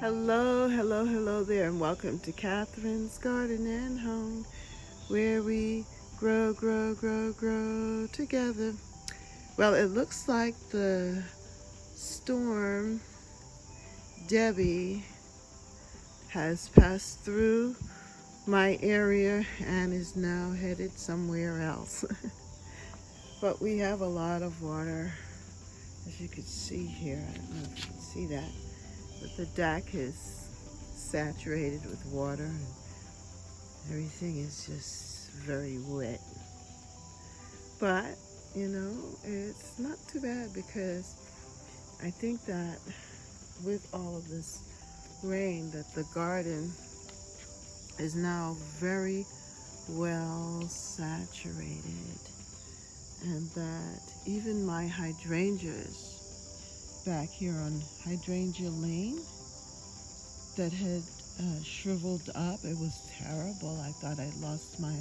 Hello, hello, hello there, and welcome to Catherine's Garden and Home, where we grow, grow, grow, grow together. Well, it looks like the storm Debbie has passed through my area and is now headed somewhere else. But we have a lot of water, as you can see here. I don't know if you can see that, but the deck is saturated with water and everything is just very wet. But, it's not too bad because I think that with all of this rain that the garden is now very well saturated, and that even my hydrangeas back here on Hydrangea Lane that had shriveled up, it was terrible. I thought I'd lost my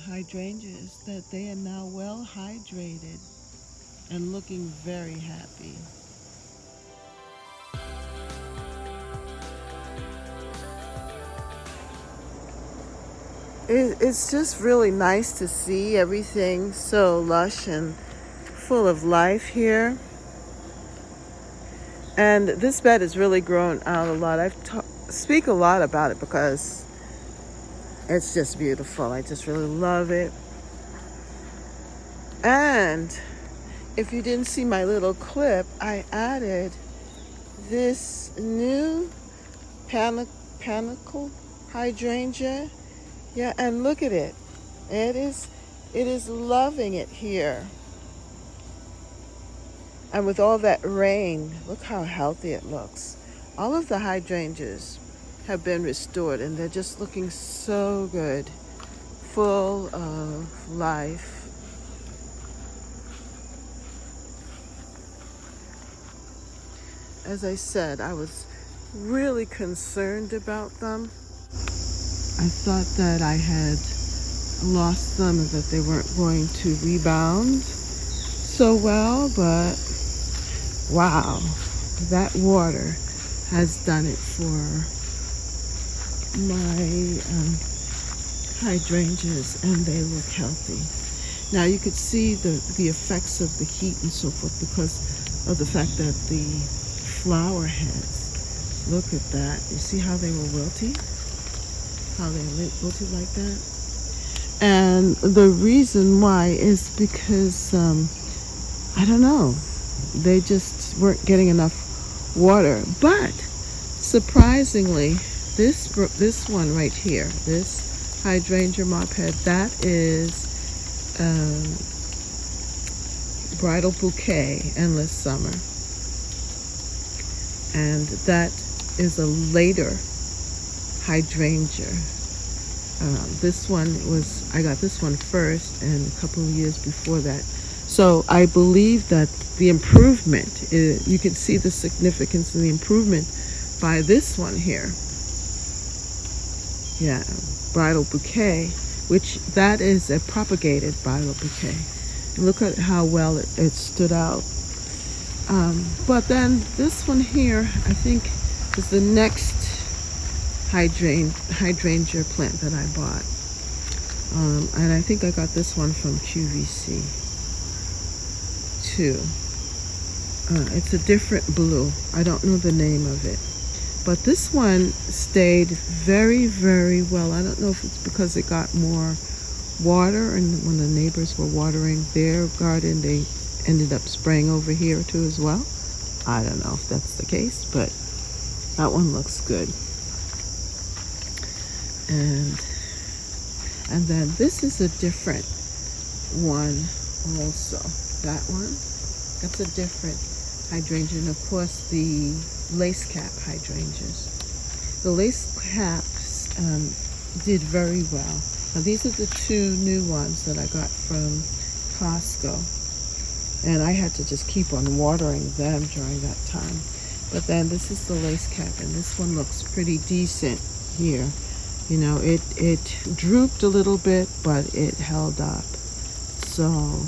hydrangeas, that they are now well hydrated and looking very happy. It's just really nice to see everything so lush and full of life here. And this bed has really grown out a lot. Speak a lot about it because it's just beautiful. I just really love it. And if you didn't see my little clip, I added this new panicle hydrangea. Yeah, and look at it. It is loving it here. And with all that rain, look how healthy it looks. All of the hydrangeas have been restored and they're just looking so good, full of life. As I said, I was really concerned about them. I thought that I had lost them and that they weren't going to rebound so well, but wow, that water has done it for my hydrangeas, and they look healthy. Now you could see the effects of the heat and so forth because of the fact that the flower heads, look at that. You see how they were wilty? How they wilted like that? And the reason why is because, I don't know, they just weren't getting enough water. But surprisingly, this one right here, this hydrangea mophead, that is Bridal Bouquet Endless Summer. And that is a later hydrangea. This one I got this one first, and a couple of years before that. So I believe that the improvement, you can see the significance and the improvement by this one here. Yeah, Bridal Bouquet, which that is a propagated bridal bouquet. And look at how well it stood out. But then this one here, I think, is the next hydrangea plant that I bought. And I think I got this one from QVC too. It's a different blue. I don't know the name of it. But this one stayed very, very well. I don't know if it's because it got more water, and when the neighbors were watering their garden, they ended up spraying over here too as well. I don't know if that's the case, but that one looks good. And then this is a different one also. That one, that's a different hydrangea. And of course the lace cap hydrangeas. The lace caps did very well. Now these are the two new ones that I got from Costco. And I had to just keep on watering them during that time. But then this is the lace cap, and this one looks pretty decent here. You know, it drooped a little bit, but it held up. So,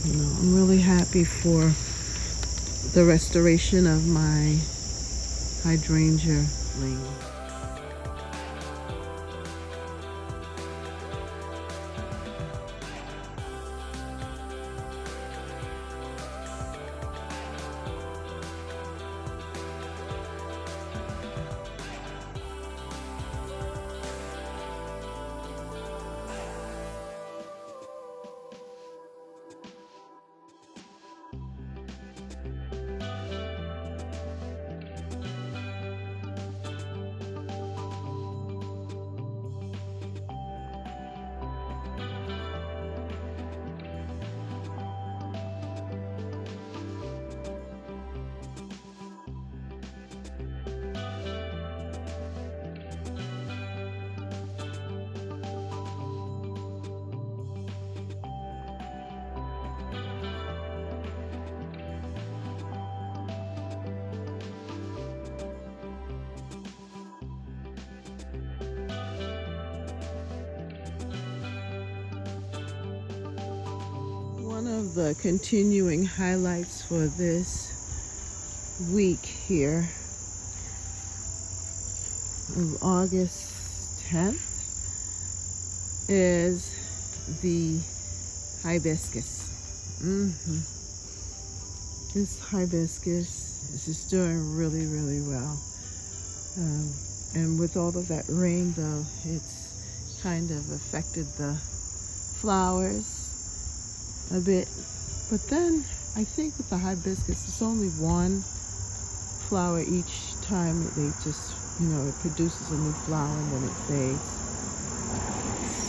I'm really happy for the restoration of my hydrangea lane. One of the continuing highlights for this week here of August 10th is the hibiscus. This hibiscus is just doing really, really well. And with all of that rain, though, it's kind of affected the flowers a bit. But then I think with the hibiscus, it's only one flower each time. They just, it produces a new flower and then it fades.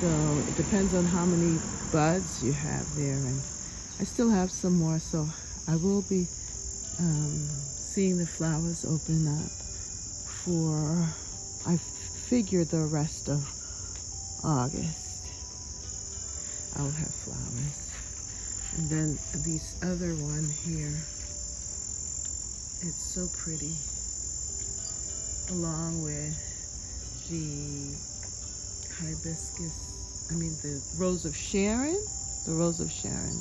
So it depends on how many buds you have there. And I still have some more, so I will be seeing the flowers open up for, I figure, the rest of August. I'll have flowers. And then this other one here, it's so pretty, along with the hibiscus, the Rose of Sharon,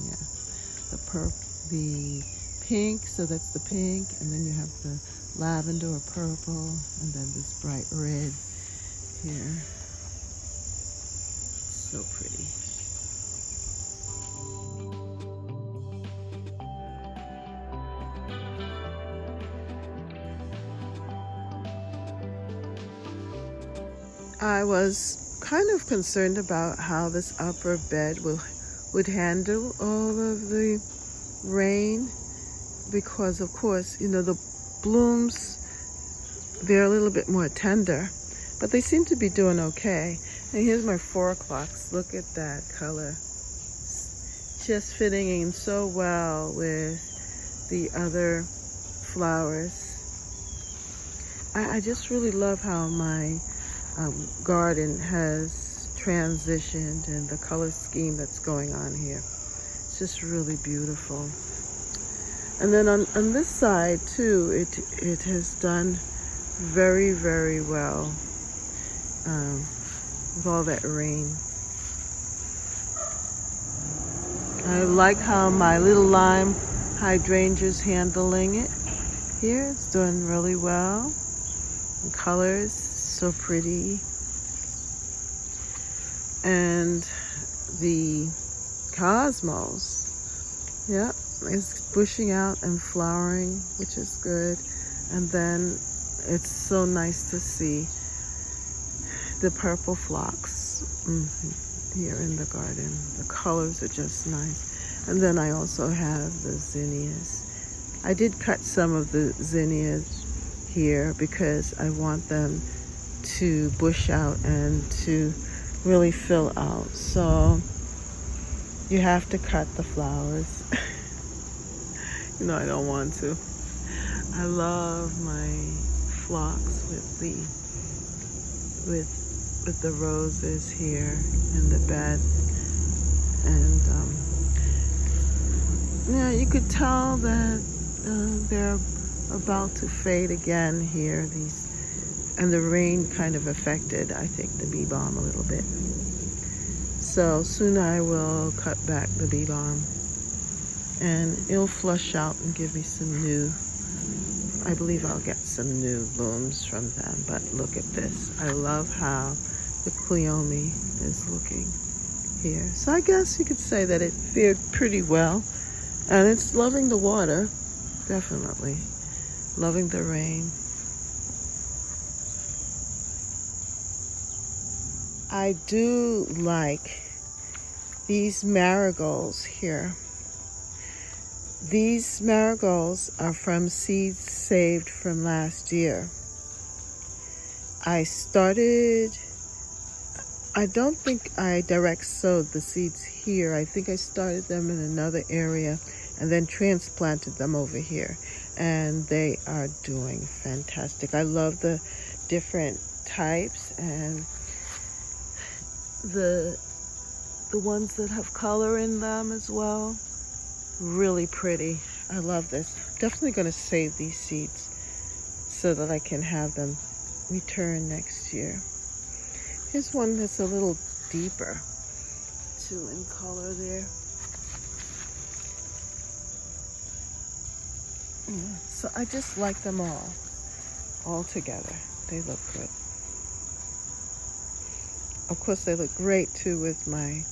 yeah. The pink, so that's the pink, and then you have the lavender or purple, and then this bright red here. So pretty. I was kind of concerned about how this upper bed would handle all of the rain, because of course, the blooms, they're a little bit more tender, but they seem to be doing okay. And here's my 4 o'clocks. Look at that color. Just fitting in so well with the other flowers. I just really love how my garden has transitioned and the color scheme that's going on here. It's just really beautiful. And then on this side too, it has done very, very well with all that rain. I like how my little lime hydrangea's handling it here. It's doing really well. The colors, so pretty. And the cosmos, is bushing out and flowering, which is good. And then it's so nice to see the purple phlox here in the garden. The colors are just nice. And then I also have the zinnias. I did cut some of the zinnias here because I want them to bush out and to really fill out. So you have to cut the flowers. I don't want to. I love my phlox with the roses here in the bed. And you could tell that they're about to fade again here. And the rain kind of affected, I think, the bee balm a little bit. So soon I will cut back the bee balm and it'll flush out and give me some new I believe I'll get some new blooms from them, but look at this. I love how the Cleome is looking here. So I guess you could say that it fared pretty well. And it's loving the water, definitely. Loving the rain. I do like these marigolds here. These marigolds are from seeds saved from last year. I don't think I direct sowed the seeds here. I think I started them in another area and then transplanted them over here. And they are doing fantastic. I love the different types and the ones that have color in them as well. Really pretty. I love this. Definitely going to save these seeds so that I can have them return next year. Here's one that's a little deeper too in color there. Yeah, so I just like them all together. They look good. Of course, they look great too with my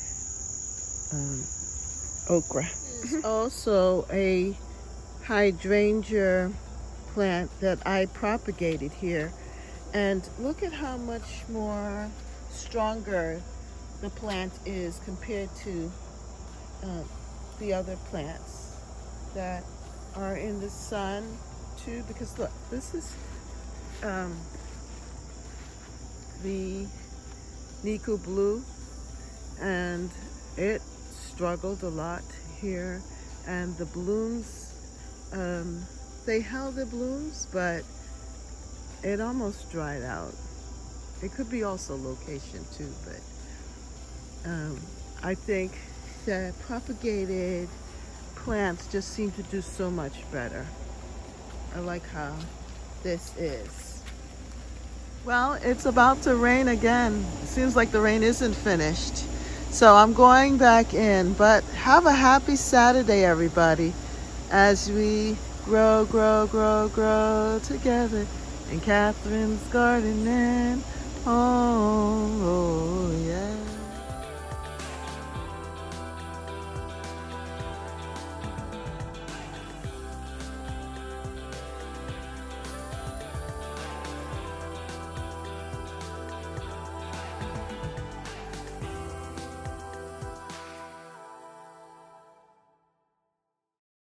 okra. There's also a hydrangea plant that I propagated here. And look at how much more stronger the plant is compared to the other plants that are in the sun too. Because look, this is the Nico Blue, and it struggled a lot here. And the blooms, they held the blooms, but it almost dried out. It could be also location too, but I think that propagated plants just seem to do so much better. I like how this is. Well, it's about to rain again. It seems like the rain isn't finished. So I'm going back in, but have a happy Saturday, everybody, as we grow together in Catherine's garden and oh yeah.